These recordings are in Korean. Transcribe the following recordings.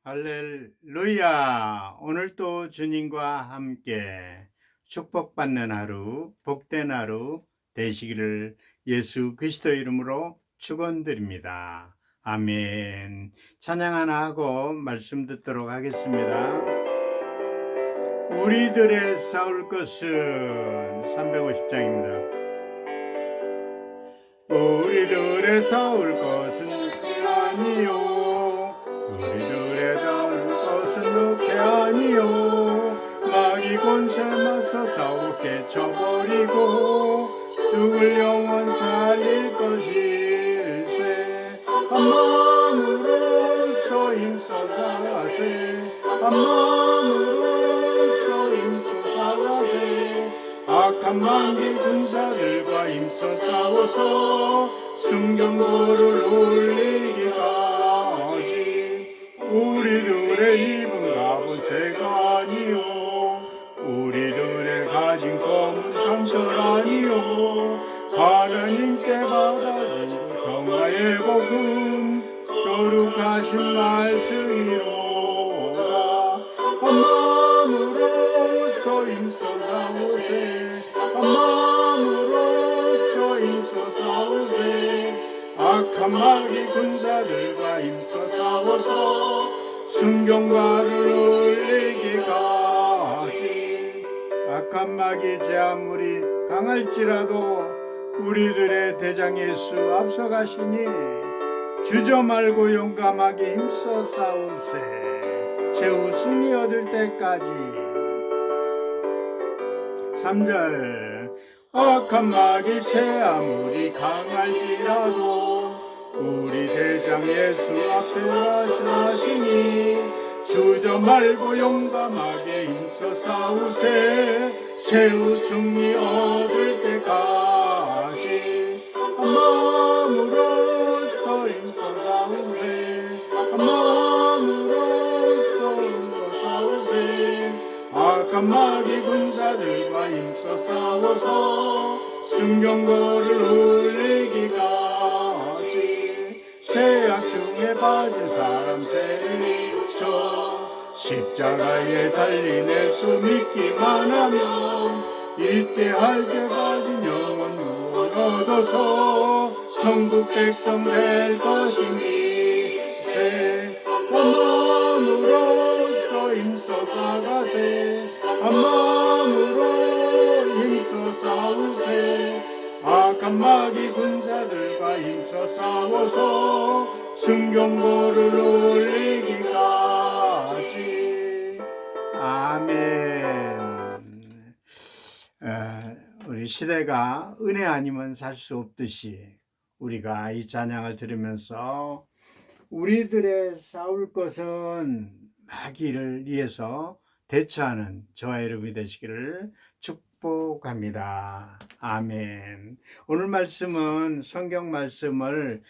할렐루야! 오늘도 주님과 함께 축복받는 하루, 복된 하루 되시기를 예수 그리스도 이름으로 축원드립니다. 아멘. 찬양 하나 하고 말씀 듣도록 하겠습니다. 우리들의 싸울 것은 350장입니다. 우리들의 싸울 것은 아니요, 우리들의 싸울 것은 육체 아니요, 마귀 권세 맞서 싸우게 쳐버리고 죽을 영혼 살릴 것일세. 한 마음으로서 힘써 살아세, 한 마음으로서 힘써 살아세. 악한 마귀 군사들과 힘써 싸워서 승전고를 올리기까지. 우리들의 입은 갑은 쇠가 아니요, 우리들의 가진 검은 강철 아니요, 하나님께 받아준 평화의 복음 거룩하신 말씀이로다. 한 마음으로서 힘써 싸우세, 한 마음으로서 힘써 싸우세. 악한 마귀 군사들과 힘써 싸워서 순경과를 올리기까지. 악한 마귀 제 아무리 강할지라도 우리들의 대장 예수 앞서가시니 주저 말고 용감하게 힘써 싸우세, 최후 승리 얻을 때까지. 3절 악한 마귀 새 아무리 강할지라도 우리 대장 예수 앞에 가시니 주저 말고 용감하게 힘써 싸우세, 최후 승리 얻을 때까지. 한 마음으로서 힘써 싸우세, 한 마음으로서 힘써 싸우세. 악한 마귀 군사들과 힘써 싸워서 승경거를 올리기까지. 죄악 중에 빠진 사람 죄를 잊혀 십자가에 달린 예수 믿기만 하면 이때 할게 빠진 영혼 구원 얻어서 천국 백성 될 것이니세. 한 마음으로서 힘써 나가세, 한 마음으로 힘써 싸우세. 악한 마귀 군사들과 힘써 싸워서 승경고를 올리기까지. 아멘. 우리 시대가 은혜 아니면 살 수 없듯이 우리가 이 찬양을 들으면서 우리들의 싸울 것은 마귀를 위해서 대처하는 저와 여러분이 되시기를 축복합니다. 아멘. 오늘 말씀은 성경 말씀을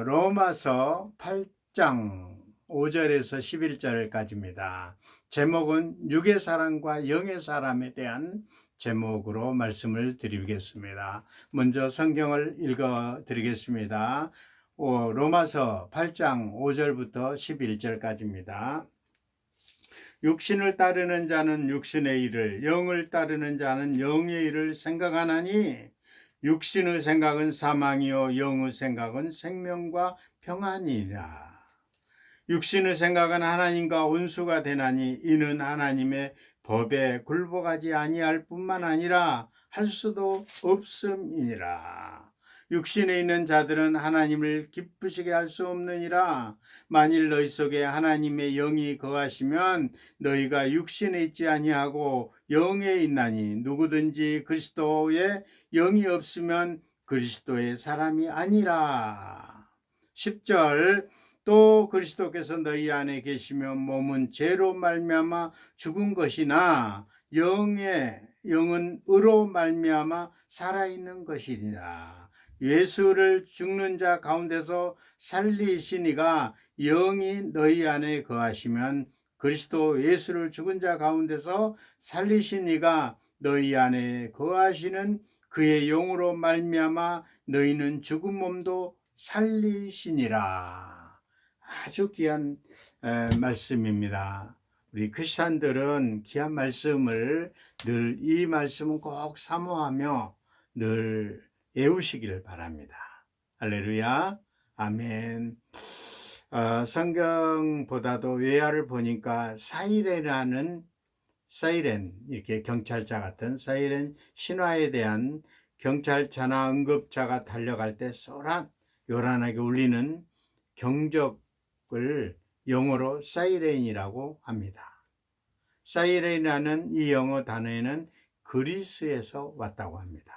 로마서 8장 5절에서 11절까지입니다. 제목은 육의 사람과 영의 사람에 대한 제목으로 말씀을 드리겠습니다. 먼저 성경을 읽어 드리겠습니다. 로마서 8장 5절부터 11절까지입니다. 육신을 따르는 자는 육신의 일을, 영을 따르는 자는 영의 일을 생각하나니 육신의 생각은 사망이요 영의 생각은 생명과 평안이라. 육신의 생각은 하나님과 원수가 되나니 이는 하나님의 법에 굴복하지 아니할 뿐만 아니라 할 수도 없음이니라. 육신에 있는 자들은 하나님을 기쁘시게 할 수 없느니라. 만일 너희 속에 하나님의 영이 거하시면 너희가 육신에 있지 아니하고 영에 있나니 누구든지 그리스도의 영이 없으면 그리스도의 사람이 아니라. 10절 또 그리스도께서 너희 안에 계시면 몸은 죄로 말미암아 죽은 것이나 영은 의로 말미암아 살아있는 것이니라. 예수를 죽는 자 가운데서 살리시니가 영이 너희 안에 거하시면 그리스도 예수를 죽은 자 가운데서 살리시니가 너희 안에 거하시는 그의 영으로 말미암아 너희는 죽은 몸도 살리시니라. 아주 귀한 말씀입니다. 우리 크리스찬들은 귀한 말씀을 늘 이 말씀은 꼭 사모하며 늘 외우시기를 바랍니다. 할렐루야, 아멘. 성경보다도 외화를 보니까 사이렌, 이렇게 경찰차 같은 사이렌 신화에 대한 경찰차나 응급차가 달려갈 때 요란하게 울리는 경적을 영어로 사이렌이라고 합니다. 사이렌이라는 이 영어 단어에는 그리스에서 왔다고 합니다.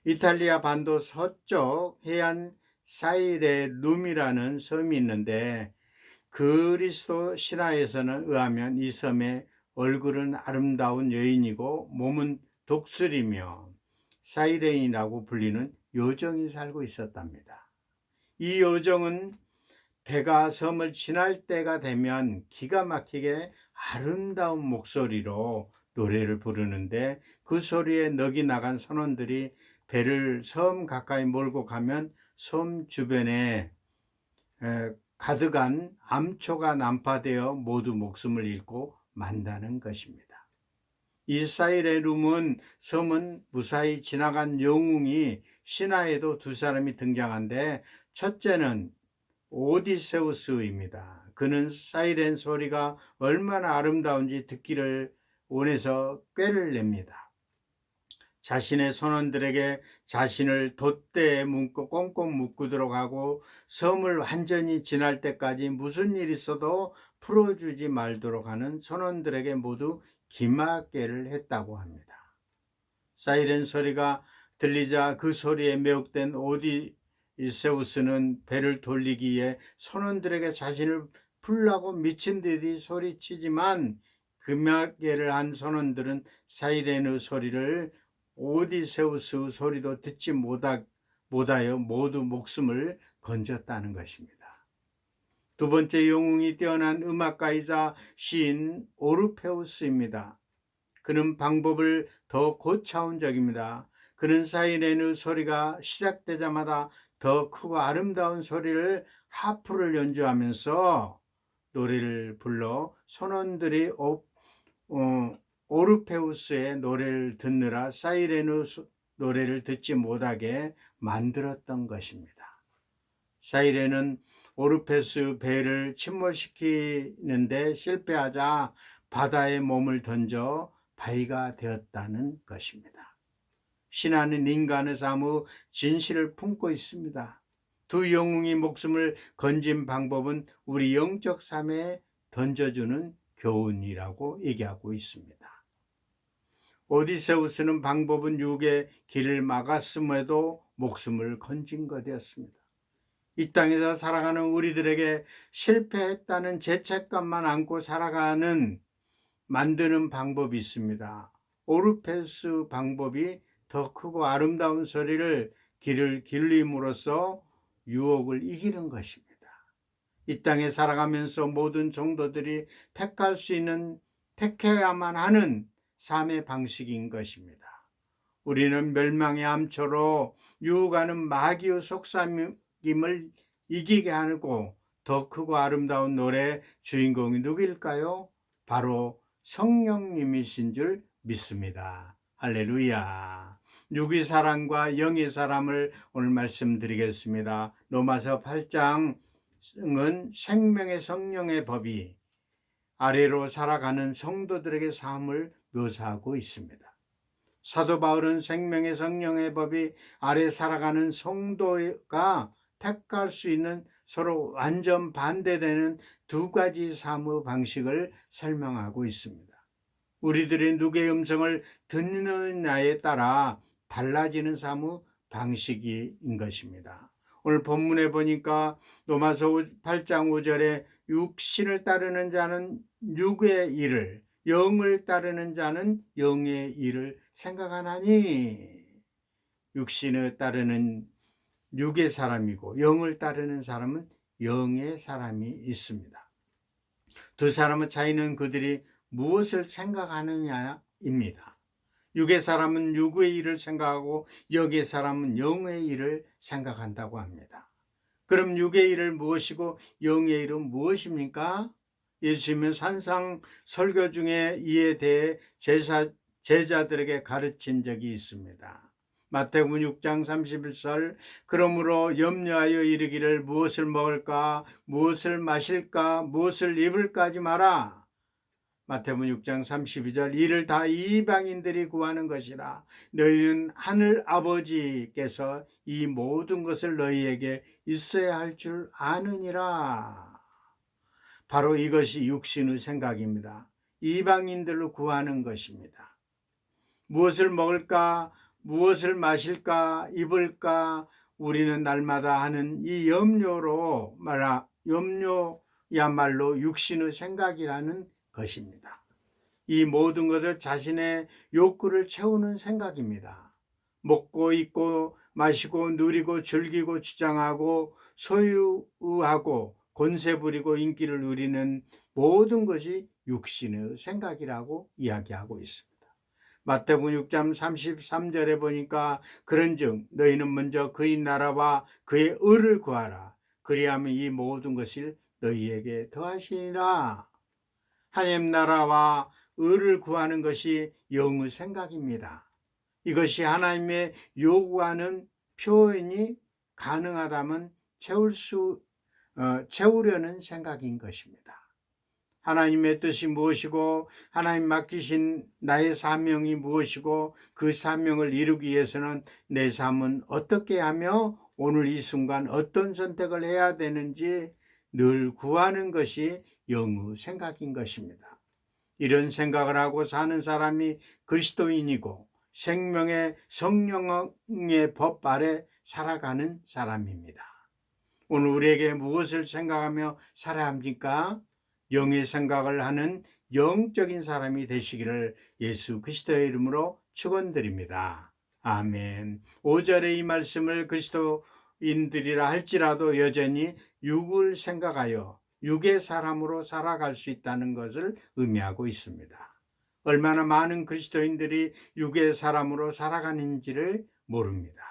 이탈리아 반도 서쪽 해안 사이레룸이라는 섬이 있는데 그리스도 신화에서는 의하면 이 섬의 얼굴은 아름다운 여인이고 몸은 독수리며 사이렌이라고 불리는 요정이 살고 있었답니다. 이 요정은 배가 섬을 지날 때가 되면 기가 막히게 아름다운 목소리로 노래를 부르는데 그 소리에 넋이 나간 선원들이 배를 섬 가까이 몰고 가면 섬 주변에 가득한 암초가 난파되어 모두 목숨을 잃고 만다는 것입니다. 이 사이레룸은 섬은 무사히 지나간 영웅이 신화에도 두 사람이 등장한데 첫째는 오디세우스입니다. 그는 사이렌 소리가 얼마나 아름다운지 듣기를 원해서 꾀를 냅니다. 자신의 선원들에게 자신을 돛대에 묶고 꽁꽁 묶도록 하고 섬을 완전히 지날 때까지 무슨 일이 있어도 풀어주지 말도록 하는 선원들에게 모두 기막개를 했다고 합니다. 사이렌 소리가 들리자 그 소리에 매혹된 오디세우스는 배를 돌리기 위해 선원들에게 자신을 풀라고 미친 듯이 소리치지만 기막개를 한 선원들은 사이렌의 소리를 오디세우스 소리도 듣지 못하여 모두 목숨을 건졌다는 것입니다. 두 번째 영웅이 뛰어난 음악가이자 시인 오르페우스입니다. 그는 방법을 더 고차원적입니다. 그는 사이렌의 소리가 시작되자마자 더 크고 아름다운 소리를 하프를 연주하면서 노래를 불러 선원들이 오르페우스의 노래를 듣느라 사이렌의 노래를 듣지 못하게 만들었던 것입니다. 사이렌은 오르페우스 배를 침몰시키는데 실패하자 바다에 몸을 던져 바위가 되었다는 것입니다. 신화는 인간의 삶의 진실을 품고 있습니다. 두 영웅이 목숨을 건진 방법은 우리 영적 삶에 던져주는 교훈이라고 얘기하고 있습니다. 오디세우스는 방법은 육의 길을 막았음에도 목숨을 건진 것이었습니다. 이 땅에서 살아가는 우리들에게 실패했다는 죄책감만 안고 살아가는 만드는 방법이 있습니다. 오르페우스 방법이 더 크고 아름다운 소리를 길을 길림으로써 유혹을 이기는 것입니다. 이 땅에 살아가면서 모든 성도들이 택해야만 하는 삶의 방식인 것입니다. 우리는 멸망의 암초로 유혹하는 마귀의 속삭임을 이기게 하고 더 크고 아름다운 노래의 주인공이 누구일까요? 바로 성령님이신 줄 믿습니다. 할렐루야. 육의 사람과 영의 사람을 오늘 말씀드리겠습니다. 로마서 8장은 생명의 성령의 법이 아래로 살아가는 성도들에게 삶을 묘사하고 있습니다. 사도 바울은 생명의 성령의 법이 아래 살아가는 성도가 택할 수 있는 서로 완전 반대되는 두 가지 삶의 방식을 설명하고 있습니다. 우리들이 누구의 음성을 듣느냐에 따라 달라지는 삶의 방식인 것입니다. 오늘 본문에 보니까 로마서 8장 5절에 육신을 따르는 자는 육의 일을, 영을 따르는 자는 영의 일을 생각하나니, 육신을 따르는 육의 사람이고 영을 따르는 사람은 영의 사람이 있습니다. 두 사람의 차이는 그들이 무엇을 생각하느냐입니다. 육의 사람은 육의 일을 생각하고 영의 사람은 영의 일을 생각한다고 합니다. 그럼 육의 일을 무엇이고 영의 일은 무엇입니까? 예수님은 산상 설교 중에 이에 대해 제자들에게 가르친 적이 있습니다. 마태복음 6장 31절 그러므로 염려하여 이르기를 무엇을 먹을까 무엇을 마실까 무엇을 입을까 하지 마라. 마태복음 6장 32절 이를 다 이방인들이 구하는 것이라 너희는 하늘 아버지께서 이 모든 것을 너희에게 있어야 할 줄 아느니라. 바로 이것이 육신의 생각입니다. 이방인들로 구하는 것입니다. 무엇을 먹을까 무엇을 마실까 입을까 우리는 날마다 하는 이 염려야말로 육신의 생각이라는 것입니다. 이 모든 것을 자신의 욕구를 채우는 생각입니다. 먹고 입고 마시고 누리고 즐기고 주장하고 소유하고 권세 부리고 인기를 누리는 모든 것이 육신의 생각이라고 이야기하고 있습니다. 마태복음 6장 33절에 보니까 그런즉 너희는 먼저 그의 나라와 그의 의를 구하라. 그리하면 이 모든 것을 너희에게 더하시리라. 하나님 나라와 의를 구하는 것이 영의 생각입니다. 이것이 하나님의 요구하는 표현이 가능하다면 채우려는 생각인 것입니다. 하나님의 뜻이 무엇이고 하나님 맡기신 나의 사명이 무엇이고 그 사명을 이루기 위해서는 내 삶은 어떻게 하며 오늘 이 순간 어떤 선택을 해야 되는지 늘 구하는 것이 영의 생각인 것입니다. 이런 생각을 하고 사는 사람이 그리스도인이고 생명의 성령의 법 아래 살아가는 사람입니다. 오늘 우리에게 무엇을 생각하며 살아야 합니까? 영의 생각을 하는 영적인 사람이 되시기를 예수 그리스도의 이름으로 축원드립니다. 아멘. 5절의 이 말씀을 그리스도인들이라 할지라도 여전히 육을 생각하여 육의 사람으로 살아갈 수 있다는 것을 의미하고 있습니다. 얼마나 많은 그리스도인들이 육의 사람으로 살아가는지를 모릅니다.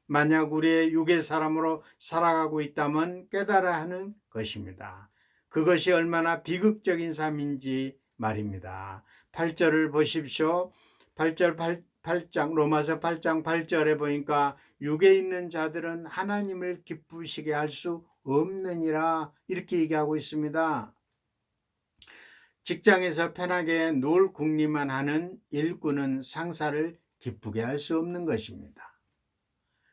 만약 우리의 육의 사람으로 살아가고 있다면 깨달아야 하는 것입니다. 그것이 얼마나 비극적인 삶인지 말입니다. 8절을 보십시오. 8장 로마서 8장 8절에 보니까 육에 있는 자들은 하나님을 기쁘시게 할 수 없느니라 이렇게 얘기하고 있습니다. 직장에서 편하게 놀 궁리만 하는 일꾼은 상사를 기쁘게 할 수 없는 것입니다.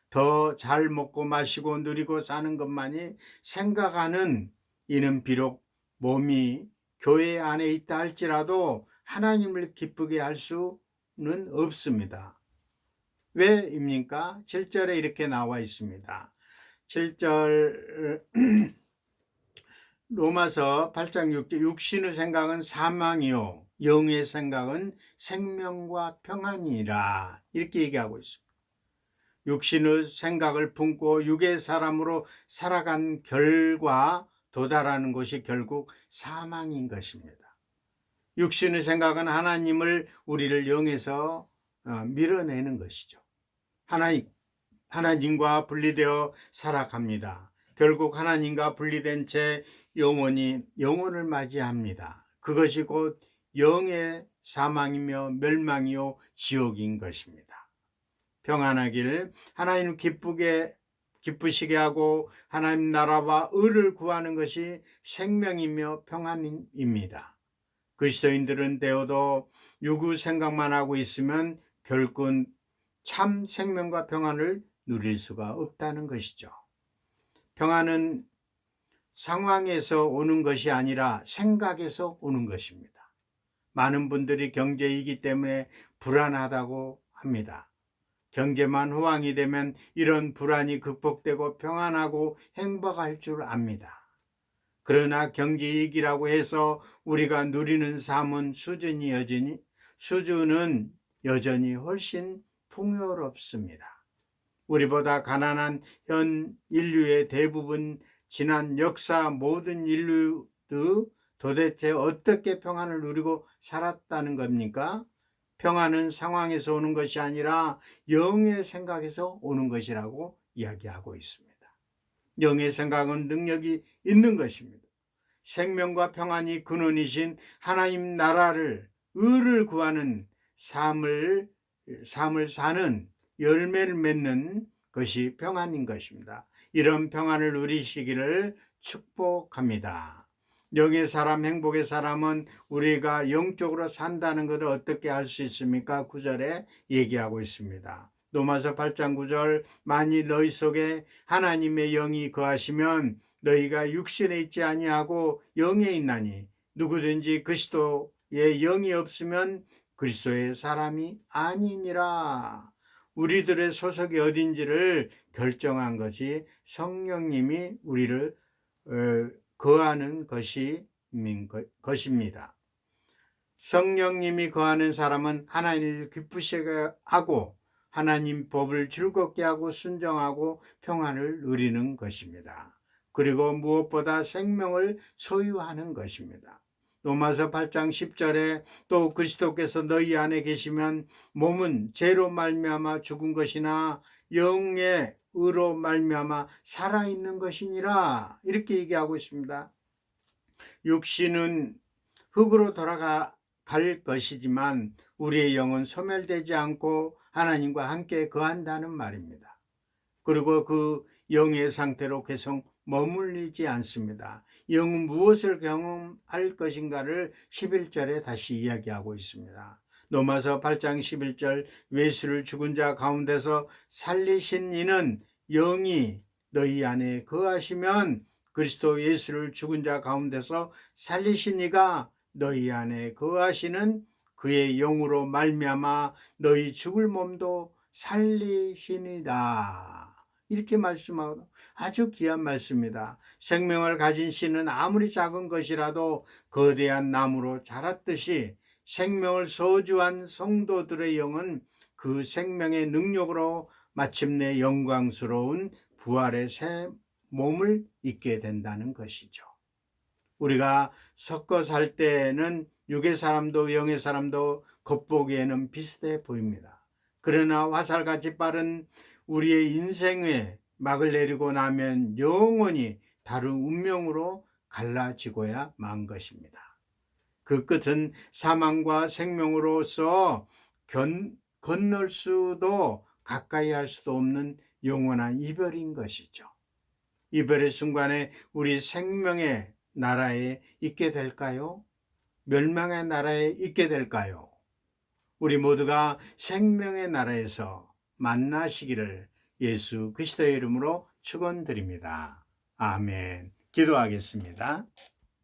더 잘 먹고 마시고 누리고 사는 것만이 생각하는 이는 비록 몸이 교회 안에 있다 할지라도 하나님을 기쁘게 할 수는 없습니다. 왜입니까? 7절에 이렇게 나와 있습니다. 7절 로마서 8장 6절 육신의 생각은 사망이요 영의 생각은 생명과 평안이라 이렇게 얘기하고 있습니다. 육신의 생각을 품고 육의 사람으로 살아간 결과 도달하는 것이 결국 사망인 것입니다. 육신의 생각은 하나님을 우리를 영에서 밀어내는 것이죠. 하나님과 분리되어 살아갑니다. 결국 하나님과 분리된 채 영혼을 맞이합니다. 그것이 곧 영의 사망이며 멸망이요 지옥인 것입니다. 평안하기를 하나님 기쁘시게 하고 하나님 나라와 의를 구하는 것이 생명이며 평안입니다. 그리스도인들은 되어도 육의 생각만 하고 있으면 결국 참 생명과 평안을 누릴 수가 없다는 것이죠. 평안은 상황에서 오는 것이 아니라 생각에서 오는 것입니다. 많은 분들이 경제이기 때문에 불안하다고 합니다. 경제만 호황이 되면 이런 불안이 극복되고 평안하고 행복할 줄 압니다. 그러나 경제이익이라고 해서 우리가 누리는 삶은 수준은 여전히 훨씬 풍요롭습니다. 우리보다 가난한 현 인류의 대부분 지난 역사 모든 인류도 도대체 어떻게 평안을 누리고 살았다는 겁니까? 평안은 상황에서 오는 것이 아니라 영의 생각에서 오는 것이라고 이야기하고 있습니다. 영의 생각은 능력이 있는 것입니다. 생명과 평안이 근원이신 하나님 나라를, 의를 구하는 삶을 사는, 열매를 맺는 것이 평안인 것입니다. 이런 평안을 누리시기를 축복합니다. 영의 사람, 행복의 사람은 우리가 영적으로 산다는 것을 어떻게 알 수 있습니까? 9절에 얘기하고 있습니다. 로마서 8장 9절, 만일 너희 속에 하나님의 영이 거하시면 너희가 육신에 있지 아니하고 영에 있나니 누구든지 그리스도의 영이 없으면 그리스도의 사람이 아니니라. 우리들의 소속이 어딘지를 결정한 것이 성령님이 우리를 거하는 것입니다. 성령님이 거하는 사람은 하나님을 기쁘시게 하고 하나님 법을 즐겁게 하고 순종하고 평안을 누리는 것입니다. 그리고 무엇보다 생명을 소유하는 것입니다. 로마서 8장 10절에 또 그리스도께서 너희 안에 계시면 몸은 죄로 말미암아 죽은 것이나 영의 의로 말미암아 살아있는 것이니라, 이렇게 얘기하고 있습니다. 육신은 흙으로 돌아갈 것이지만 우리의 영은 소멸되지 않고 하나님과 함께 거한다는 말입니다. 그리고 그 영의 상태로 계속 머물리지 않습니다. 영은 무엇을 경험할 것인가를 11절에 다시 이야기하고 있습니다. 로마서 8장 11절, 예수를 죽은 자 가운데서 살리신 이는 영이 너희 안에 거하시면 그리스도 예수를 죽은 자 가운데서 살리신 이가 너희 안에 거하시는 그의 영으로 말미암아 너희 죽을 몸도 살리시니라, 이렇게 말씀하고 아주 귀한 말씀입니다. 생명을 가진 씨는 아무리 작은 것이라도 거대한 나무로 자랐듯이 생명을 소유한 성도들의 영은 그 생명의 능력으로 마침내 영광스러운 부활의 새 몸을 입게 된다는 것이죠. 우리가 섞어 살 때는 육의 사람도 영의 사람도 겉보기에는 비슷해 보입니다. 그러나 화살같이 빠른 우리의 인생에 막을 내리고 나면 영원히 다른 운명으로 갈라지고야 만 것입니다. 그 끝은 사망과 생명으로서 건널 수도 가까이 할 수도 없는 영원한 이별인 것이죠. 이별의 순간에 우리 생명의 나라에 있게 될까요? 멸망의 나라에 있게 될까요? 우리 모두가 생명의 나라에서 만나시기를 예수 그리스도의 이름으로 축원드립니다. 아멘. 기도하겠습니다.